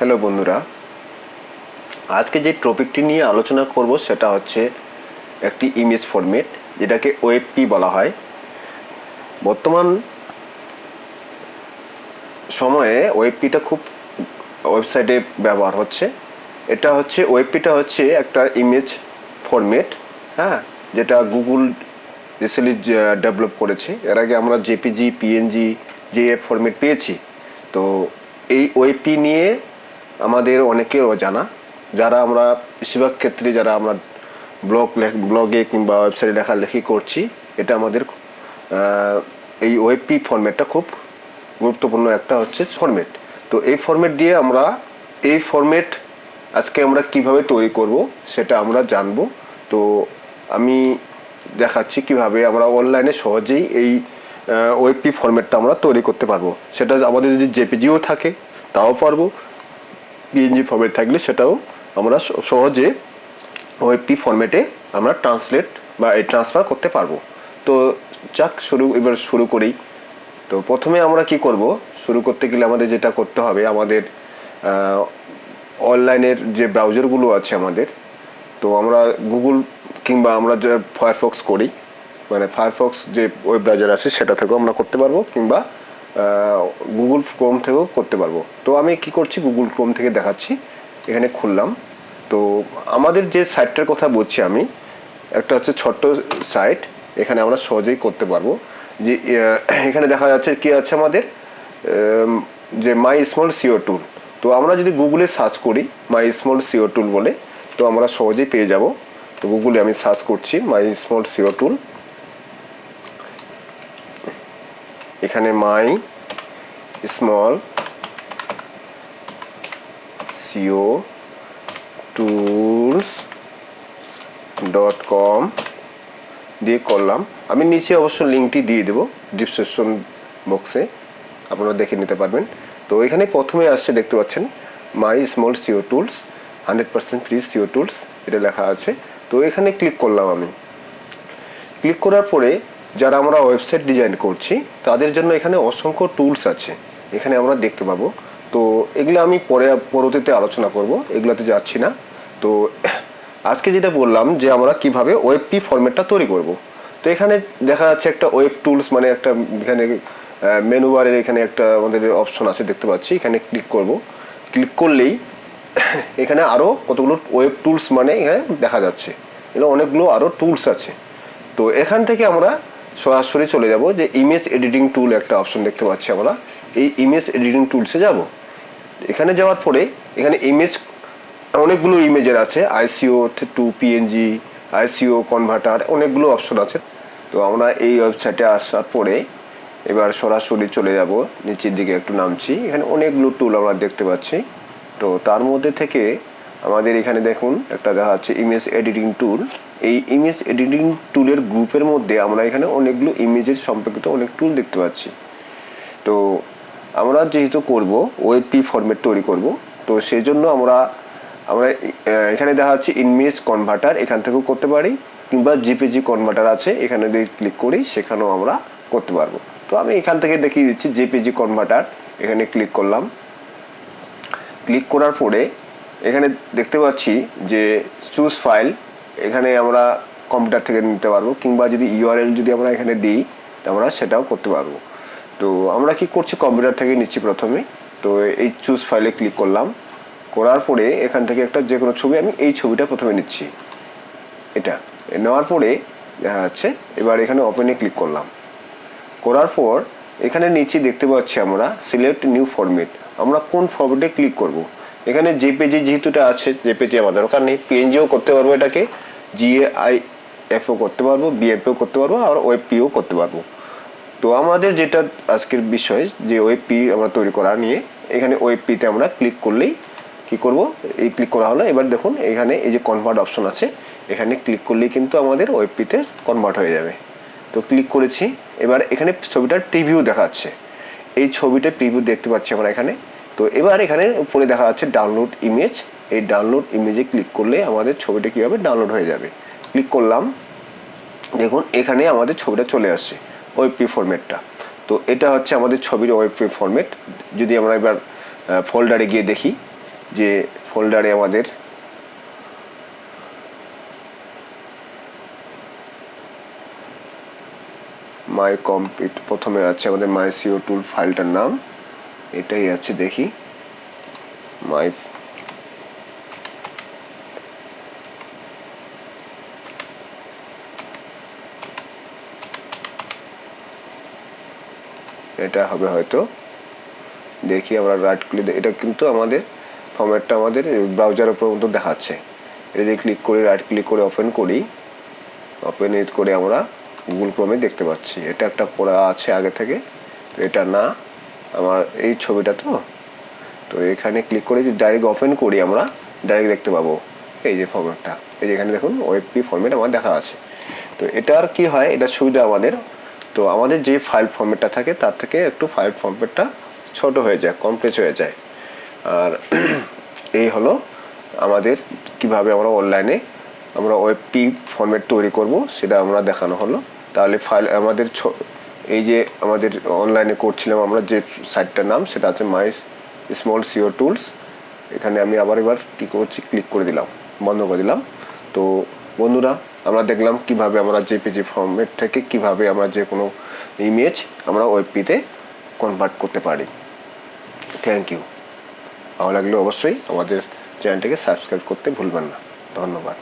Hello বন্ধুরা, আজকে যে টপিকটি নিয়ে আলোচনা করব সেটা হচ্ছে একটি ইমেজ ফরম্যাট, যেটাকে ওয়েবপি বলা হয়। বর্তমান সময়ে ওয়েবপিটা খুব ওয়েবসাইটে ব্যবহার হচ্ছে। ওয়েবপিটা হচ্ছে একটা ইমেজ ফরম্যাট, হ্যাঁ, যেটা গুগল রিসেন্টলি ডেভেলপ করেছে। এর আগে আমরা জেপিজি, পিএনজি, জেএফ ফরম্যাট পেয়েছি। তো এই ওয়েবপি নিয়ে আমাদের অনেকেরও জানা, যারা আমরা বেশিরভাগ ক্ষেত্রে যারা আমরা ব্লগে কিংবা ওয়েবসাইটে লেখালেখি করছি, এটা আমাদের এই ওয়েবপি ফরম্যাটটা খুব গুরুত্বপূর্ণ একটা হচ্ছে ফরম্যাট। তো এই ফরম্যাট আজকে আমরা কিভাবে তৈরি করব সেটা আমরা জানবো। তো আমি দেখাচ্ছি কিভাবে আমরা অনলাইনে সহজেই এই ওয়েবপি ফরম্যাটটা আমরা তৈরি করতে পারবো। সেটা আমাদের যদি জেপিজিও থাকে তাও পারবো, পিএনজি ফরম্যাট থাকলে সেটাও আমরা সহজে ওয়েবপি ফরম্যাটে আমরা ট্রান্সফার করতে পারবো। তো যাক, এবার শুরু করি। তো প্রথমে আমরা কি করব, শুরু করতে গেলে আমাদের যেটা করতে হবে, আমাদের অনলাইনের যে ব্রাউজারগুলো আছে আমাদের, তো আমরা গুগল কিংবা আমরা যে ফায়ারফক্স করি, মানে ফায়ারফক্স যে ওয়েব ব্রাউজার আছে সেটা থেকেও আমরা করতে পারবো, কিংবা গুগল ক্রোম থেকেও করতে পারবো। তো আমি কি করছি, গুগল ক্রোম থেকে দেখাচ্ছি। এখানে খুললাম। তো আমাদের যে সাইটটার কথা বলছি আমি, একটা হচ্ছে ছোট্ট সাইট, এখানে আমরা সহজেই করতে পারবো। যে এখানে দেখা যাচ্ছে কি আছে আমাদের, যে মাই স্মল সিও টুল। তো আমরা যদি গুগলে সার্চ করি মাই স্মল সিও টুল বলে, তো আমরা সহজেই পেয়ে যাব। তো গুগলে আমি সার্চ করছি মাই স্মল সিও টুল। এখানে মাই স্মল সিও tools.com দিয়ে করলাম। আমি নিচে অবশ্য লিঙ্কটি দিয়ে দেবো ডিসক্রিপশন বক্সে, আপনারা দেখে নিতে পারবেন। তো এখানে প্রথমে আসছে, দেখতে পাচ্ছেন my small SEO tools 100% free SEO tools, এটা লেখা আছে। তো এখানে ক্লিক করলাম। আমি ক্লিক করার পরে যারা আমরা ওয়েবসাইট ডিজাইন করছি তাদের জন্য এখানে অসংখ্য টুলস আছে, এখানে আমরা দেখতে পাবো। তো এগুলো আমি পরবর্তীতে আলোচনা করব, এগুলোতে যাচ্ছি না। তো আজকে যেটা বললাম যে আমরা কিভাবে ওয়েবপি ফরম্যাটটা তৈরি করব। তো এখানে দেখা যাচ্ছে একটা ওয়েব টুলস, মানে একটা এখানে মেনু বারের এখানে একটা আমাদের অপশন আছে, দেখতে পাচ্ছি। এখানে ক্লিক করব। ক্লিক করলেই এখানে আরও কতগুলো ওয়েব টুলস মানে এখানে দেখা যাচ্ছে, এগুলো অনেকগুলো আরও টুলস আছে। তো এখান থেকে আমরা সরাসরি চলে যাব যে ইমেজ এডিটিং টুল একটা অপশন দেখতে পাচ্ছি আমরা, এই ইমেজ এডিটিং টুলসে যাব। এখানে যাওয়ার পরে এখানে অনেকগুলো ইমেজের আছে, আইসিও টু পিএনজি, আইসিও কনভার্টার, অনেকগুলো অপশন আছে। তো আমরা এই ওয়েবসাইটে আসার পরে এবার সরাসরি চলে যাব, নিচের দিকে একটু নামছি, এখানে অনেকগুলো টুল আমরা দেখতে পাচ্ছি। তো তার মধ্যে থেকে আমাদের এখানে দেখুন একটা দেখা যাচ্ছে ইমেজ এডিটিং টুল। এই ইমেজ এডিটিং টুলের গ্রুপের মধ্যে আমরা এখানে অনেকগুলো ইমেজের সম্পর্কিত অনেক টুল দেখতে পাচ্ছি। তো আমরা যেহেতু করব ওয়েবপি ফরম্যাট তৈরি করব, তো সেই জন্য আমরা এখানে দেখা যাচ্ছে ইমেজ কনভার্টার, এখান থেকেও করতে পারি, কিংবা জিপিজি কনভার্টার আছে, এখানে দিয়ে ক্লিক করি, সেখানেও আমরা করতে পারবো। তো আমি এখান থেকে দেখিয়ে দিচ্ছি জেপিজি কনভার্টার। এখানে ক্লিক করলাম। ক্লিক করার পরে এখানে দেখতে পাচ্ছি যে চুজ ফাইল, এখানে আমরা কম্পিউটার থেকে নিতে পারবো, কিংবা যদি ইউআরএল যদি আমরা এখানে দিই আমরা সেটাও করতে পারবো। তো আমরা কি করছি, কম্পিউটার থেকে নিচ্ছি প্রথমে। তো এই চুজ ফাইলে ক্লিক করলাম। করার পরে এখান থেকে একটা যে কোনো ছবি, আমি এই ছবিটা প্রথমে নিচ্ছি। এটা নেওয়ার পরে দেখা যাচ্ছে এবার এখানে ওপেনে ক্লিক করলাম। করার পর এখানে নিচে দেখতে পাচ্ছি আমরা সিলেক্ট নিউ ফরম্যাট, আমরা কোন ফরম্যাটে ক্লিক করব। এখানে জেপিজি যেহেতু এটা আছে, জেপিজি আমাদের দরকার নেই, পিএনজিও করতে পারবো, এটাকে জিএআইএফও করতে পারবো, বিএফও করতে পারবো, আর ওয়েবপিও করতে পারবো। তো আমাদের যেটা আজকের বিষয় যে ওয়েবপি আমরা তৈরি করা নিয়ে, এখানে ওয়েবপিতে আমরা ক্লিক করলেই কি করব, এই ক্লিক করা হলো। এবার দেখুন এখানে এই যে কনভার্ট অপশন আছে, এখানে ক্লিক করলেই কিন্তু আমাদের ওয়েবপিতে কনভার্ট হয়ে যাবে। তো ক্লিক করেছি। এবার এখানে ছবিটার প্রিভিউ দেখাচ্ছে, এই ছবিটা প্রিভিউ দেখতে পাচ্ছি আমরা এখানে। তো এবার এখানে উপরে দেখা যাচ্ছে ডাউনলোড ইমেজ, এই ডাউনলোড ইমেজে ক্লিক করলে আমাদের ছবিটা কি হবে, ডাউনলোড হয়ে যাবে। ক্লিক করলাম, দেখুন এখানে আমাদের ছবিটা চলে আসছে, ওয়েবপি ফরম্যাটটা। তো এটা হচ্ছে আমাদের ছবির ওয়েবপি ফরম্যাট। যদি আমরা এবার ফোল্ডারে গিয়ে দেখি, যে ফোল্ডারে আমাদের মাই কমপ্লিট প্রথমে আছে আমাদের মাই সিও টুল ফাইলটার নাম, এটাই আছে, দেখি মাই এটা হবে হয়তো, দেখি আমরা রাইট ক্লিক, এটা কিন্তু আমাদের ফরম্যাটটা আমাদের ব্রাউজারের উপর মতো দেখাচ্ছে। এটা ক্লিক করে রাইট ক্লিক করে ওপেন করি, ওপেন করে আমরা গুগল ক্রোমে দেখতে পাচ্ছি। এটা একটা করা আছে আগে থেকে, তো এটা না, আমার এই ছবিটা তো এখানে ক্লিক করে যদি ডাইরেক্ট ওপেন করি আমরা ডাইরেক্ট দেখতে পাবো এই যে ফরম্যাটটা, এই যে এখানে দেখুন ওয়েবপি ফরম্যাট আমার দেখা আছে। তো এটার কি হয়, এটা সুবিধা আমাদের, তো আমাদের যে ফাইল ফরম্যাটটা থাকে তার থেকে একটু ফাইল ফরম্যাটটা ছোট হয়ে যায়, কমপ্লেক্স হয়ে যায়। আর এই হলো আমাদের কিভাবে আমরা অনলাইনে আমরা ওয়েবপি ফরম্যাট তৈরি করব সেটা আমরা দেখানো হলো। তাহলে ফাইল আমাদের এই যে আমাদের অনলাইনে করছিলাম আমরা যে সাইটটার নাম সেটা আছে মাই স্মল সিও টুলস। এখানে আমি এবার কি করছি, ক্লিক করে দিলাম, বন্ধ করে দিলাম। তো বন্ধুরা আমরা দেখলাম কিভাবে আমরা জেপিজি ফরম্যাট থেকে কিভাবে আমরা যে কোনো ইমেজ আমরা ওয়েবপিতে কনভার্ট করতে পারি। Thank you. ভালো লাগলে অবশ্যই আমাদের চ্যানেলটিকে সাবস্ক্রাইব করতে ভুলবেন না। ধন্যবাদ।